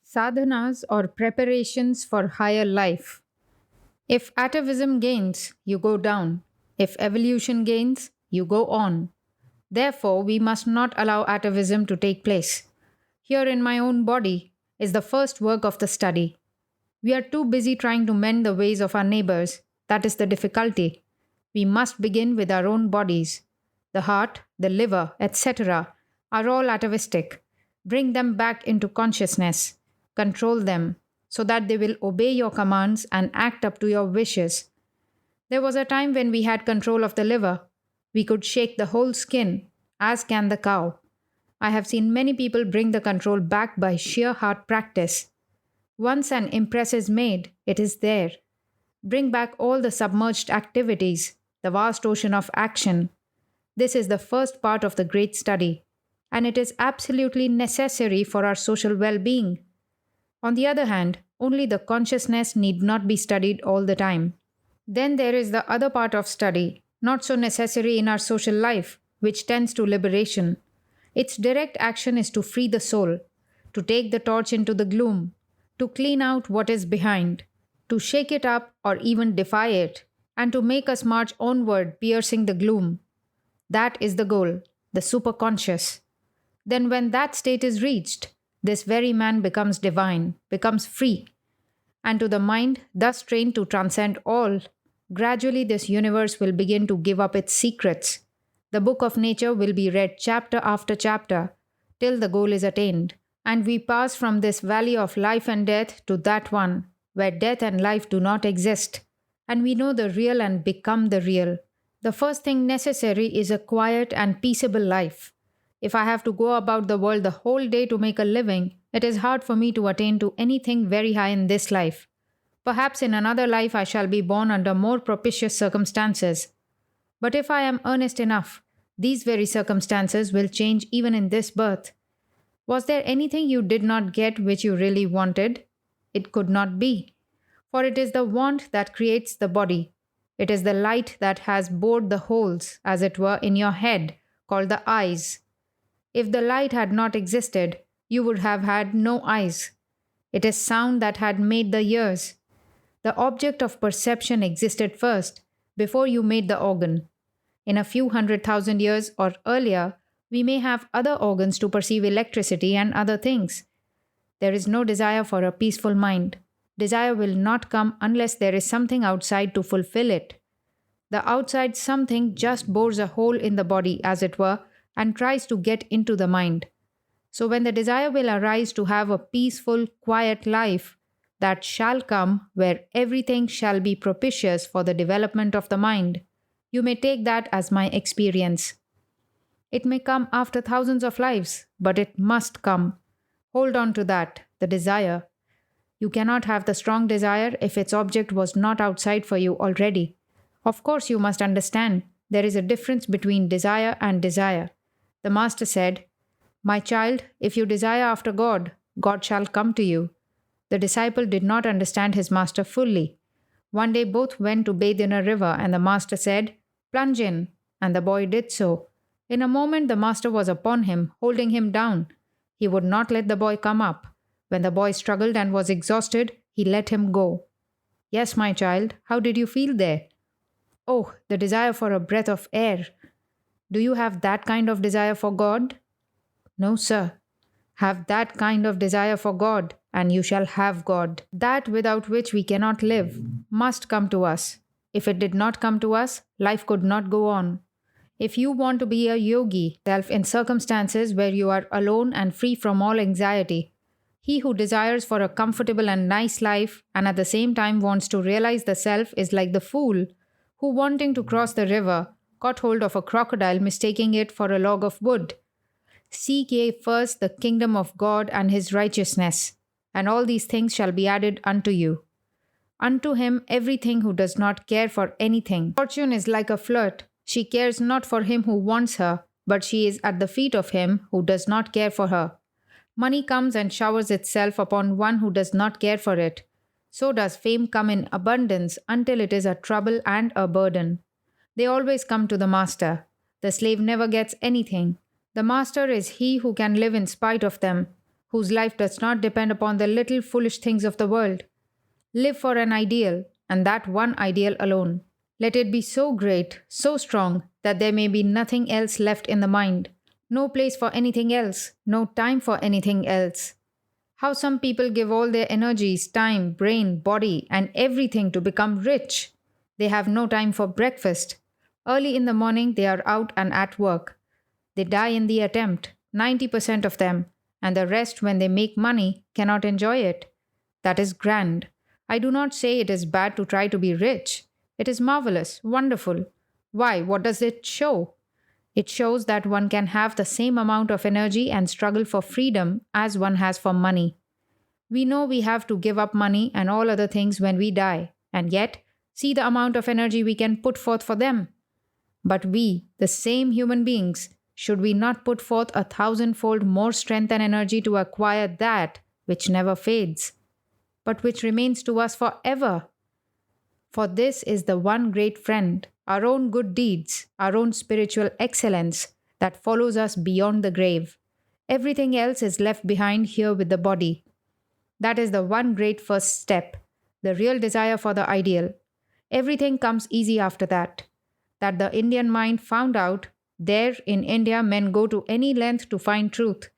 Sadhanas or preparations for higher life. If atavism gains, you go down. If evolution gains, you go on. Therefore, we must not allow atavism to take place. Here in my own body is the first work of the study. We are too busy trying to mend the ways of our neighbors. That is the difficulty. We must begin with our own bodies. The heart, the liver, etc., are all atavistic. Bring them back into consciousness. Control them so that they will obey your commands and act up to your wishes. There was a time when we had control of the liver. We could shake the whole skin, as can the cow. I have seen many people bring the control back by sheer heart practice. Once an impress is made, it is there. Bring back all the submerged activities, the vast ocean of action. This is the first part of the great study, and it is absolutely necessary for our social well being. On the other hand, only the consciousness need not be studied all the time. Then there is the other part of study, not so necessary in our social life, which tends to liberation. Its direct action is to free the soul, to take the torch into the gloom, to clean out what is behind, to shake it up or even defy it, and to make us march onward, piercing the gloom. That is the goal, the superconscious. Then, when that state is reached, this very man becomes divine, becomes free. And to the mind, thus trained to transcend all, gradually this universe will begin to give up its secrets. The book of nature will be read chapter after chapter, till the goal is attained. And we pass from this valley of life and death to that one, where death and life do not exist. And we know the real and become the real. The first thing necessary is a quiet and peaceable life. If I have to go about the world the whole day to make a living, it is hard for me to attain to anything very high in this life. Perhaps in another life I shall be born under more propitious circumstances. But if I am earnest enough, these very circumstances will change even in this birth. Was there anything you did not get which you really wanted? It could not be. For it is the want that creates the body. It is the light that has bored the holes, as it were, in your head, called the eyes. If the light had not existed, you would have had no eyes. It is sound that had made the ears. The object of perception existed first, before you made the organ. In a few 100,000 years or earlier, we may have other organs to perceive electricity and other things. There is no desire for a peaceful mind. Desire will not come unless there is something outside to fulfill it. The outside something just bores a hole in the body, as it were, and tries to get into the mind. So when the desire will arise to have a peaceful, quiet life, that shall come where everything shall be propitious for the development of the mind, you may take that as my experience. It may come after thousands of lives, but it must come. Hold on to that, the desire. You cannot have the strong desire if its object was not outside for you already. Of course, you must understand there is a difference between desire and desire. The Master said, "My child, if you desire after God, God shall come to you." The disciple did not understand his Master fully. One day both went to bathe in a river, and the Master said, "Plunge in," and the boy did so. In a moment the Master was upon him, holding him down. He would not let the boy come up. When the boy struggled and was exhausted, he let him go. "Yes, my child, how did you feel there?" "Oh, the desire for a breath of air." "Do you have that kind of desire for God?" "No, sir." "Have that kind of desire for God, and you shall have God. That without which we cannot live must come to us. If it did not come to us, life could not go on. If you want to be a yogi, self in circumstances where you are alone and free from all anxiety, he who desires for a comfortable and nice life and at the same time wants to realize the self is like the fool who, wanting to cross the river, caught hold of a crocodile, mistaking it for a log of wood. Seek ye first the kingdom of God and his righteousness, and all these things shall be added unto you. Unto him everything who does not care for anything. Fortune is like a flirt. She cares not for him who wants her, but she is at the feet of him who does not care for her. Money comes and showers itself upon one who does not care for it. So does fame come in abundance until it is a trouble and a burden. They always come to the Master. The slave never gets anything. The Master is he who can live in spite of them. whose life does not depend upon the little foolish things of the world. Live for an ideal, and that one ideal alone. Let it be so great, so strong, that there may be nothing else left in the mind, no place for anything else, no time for anything else. How some people give all their energies, time, brain, body, and everything to become rich. They have no time for breakfast. Early in the morning, they are out and at work. They die in the attempt, 90% of them, and the rest, when they make money, cannot enjoy it. That is grand. I do not say it is bad to try to be rich. It is marvelous, wonderful. Why? What does it show? It shows that one can have the same amount of energy and struggle for freedom as one has for money. We know we have to give up money and all other things when we die, and yet, see the amount of energy we can put forth for them. But we, the same human beings, should we not put forth 1,000-fold more strength and energy to acquire that which never fades, but which remains to us forever? For this is the one great friend, our own good deeds, our own spiritual excellence, that follows us beyond the grave. Everything else is left behind here with the body. That is the one great first step, the real desire for the ideal. Everything comes easy after that. That the Indian mind found out, there in India men go to any length to find truth.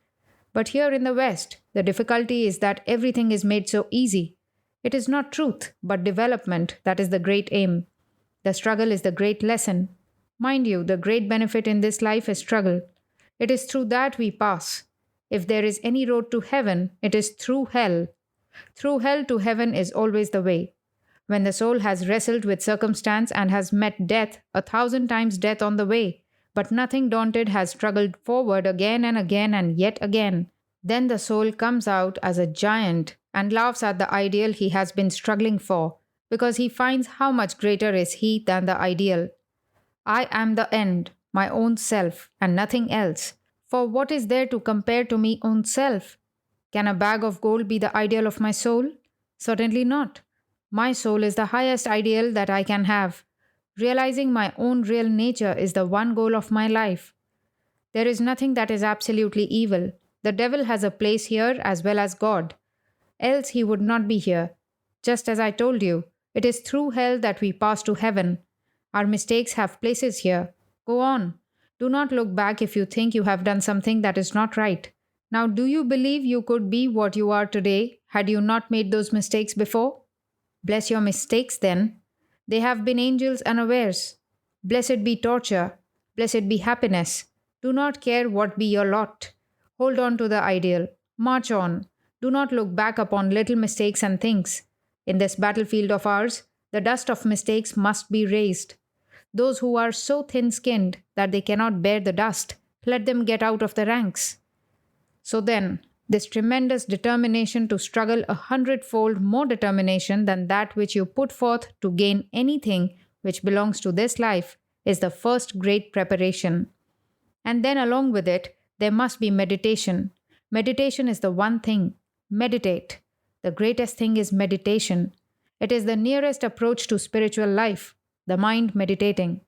But here in the West, the difficulty is that everything is made so easy. It is not truth, but development that is the great aim. The struggle is the great lesson. Mind you, the great benefit in this life is struggle. It is through that we pass. If there is any road to heaven, it is through hell. Through hell to heaven is always the way. When the soul has wrestled with circumstance and has met death, 1,000 times death on the way, but nothing daunted has struggled forward again and yet again, then the soul comes out as a giant and laughs at the ideal he has been struggling for, because he finds how much greater is he than the ideal. I am the end, my own self, and nothing else. For what is there to compare to me own self? Can a bag of gold be the ideal of my soul? Certainly not. My soul is the highest ideal that I can have. Realizing my own real nature is the one goal of my life. There is nothing that is absolutely evil. The devil has a place here as well as God. Else he would not be here. Just as I told you, it is through hell that we pass to heaven. Our mistakes have places here. Go on. Do not look back if you think you have done something that is not right. Now, do you believe you could be what you are today had you not made those mistakes before? Bless your mistakes then. They have been angels unawares. Blessed be torture. Blessed be happiness. Do not care what be your lot. Hold on to the ideal. March on. Do not look back upon little mistakes and things. In this battlefield of ours, the dust of mistakes must be raised. Those who are so thin-skinned that they cannot bear the dust, let them get out of the ranks. So then, this tremendous determination to struggle 100-fold more determination than that which you put forth to gain anything which belongs to this life is the first great preparation. And then along with it, there must be meditation. Meditation is the one thing. Meditate. The greatest thing is meditation. It is the nearest approach to spiritual life, the mind meditating.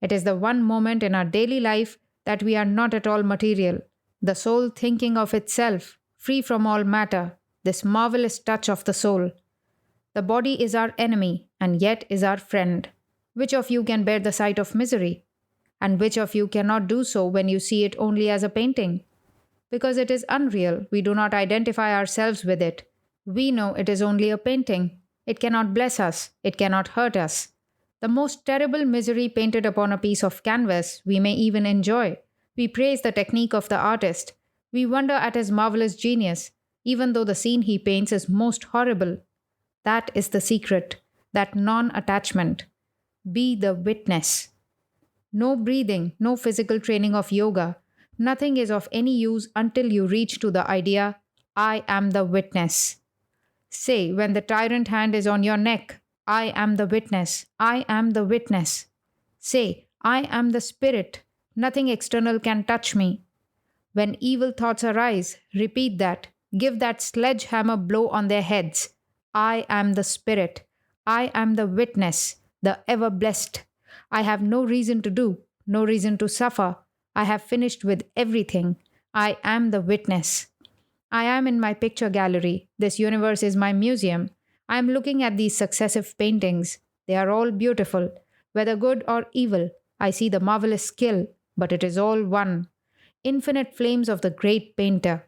It is the one moment in our daily life that we are not at all material, the soul thinking of itself, free from all matter, this marvelous touch of the soul. The body is our enemy and yet is our friend. Which of you can bear the sight of misery? And which of you cannot do so when you see it only as a painting? Because it is unreal, we do not identify ourselves with it. We know it is only a painting. It cannot bless us. It cannot hurt us. The most terrible misery painted upon a piece of canvas we may even enjoy. We praise the technique of the artist. We wonder at his marvelous genius, even though the scene he paints is most horrible. That is the secret, that non-attachment. Be the witness. No breathing, no physical training of yoga. Nothing is of any use until you reach to the idea, I am the witness. Say, when the tyrant hand is on your neck, I am the witness. I am the witness. Say, I am the spirit. Nothing external can touch me. When evil thoughts arise, repeat that. Give that sledgehammer blow on their heads. I am the spirit. I am the witness, the ever blessed. I have no reason to do, no reason to suffer. I have finished with everything. I am the witness. I am in my picture gallery. This universe is my museum. I am looking at these successive paintings. They are all beautiful. Whether good or evil, I see the marvelous skill, but it is all one. Infinite flames of the great painter.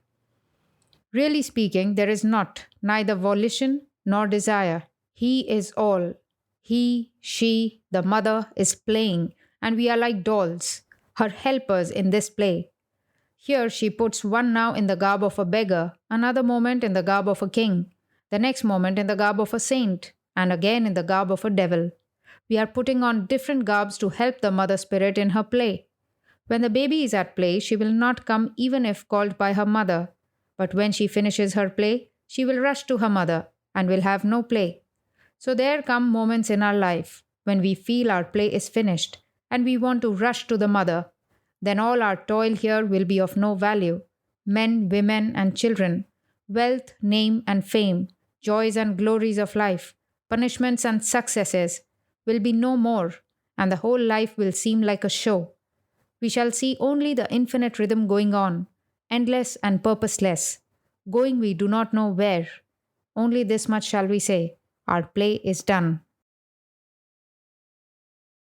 Really speaking, there is not, neither volition nor desire. He is all. He, she, the mother is playing, and we are like dolls, her helpers in this play. Here she puts one now in the garb of a beggar, another moment in the garb of a king, the next moment in the garb of a saint, and again in the garb of a devil. We are putting on different garbs to help the mother spirit in her play. When the baby is at play, she will not come even if called by her mother. But when she finishes her play, she will rush to her mother and will have no play. So there come moments in our life when we feel our play is finished and we want to rush to the mother. Then all our toil here will be of no value. Men, women, and children, wealth, name, and fame, joys and glories of life, punishments and successes will be no more, and the whole life will seem like a show. We shall see only the infinite rhythm going on, endless and purposeless, going we do not know where. Only this much shall we say: our play is done.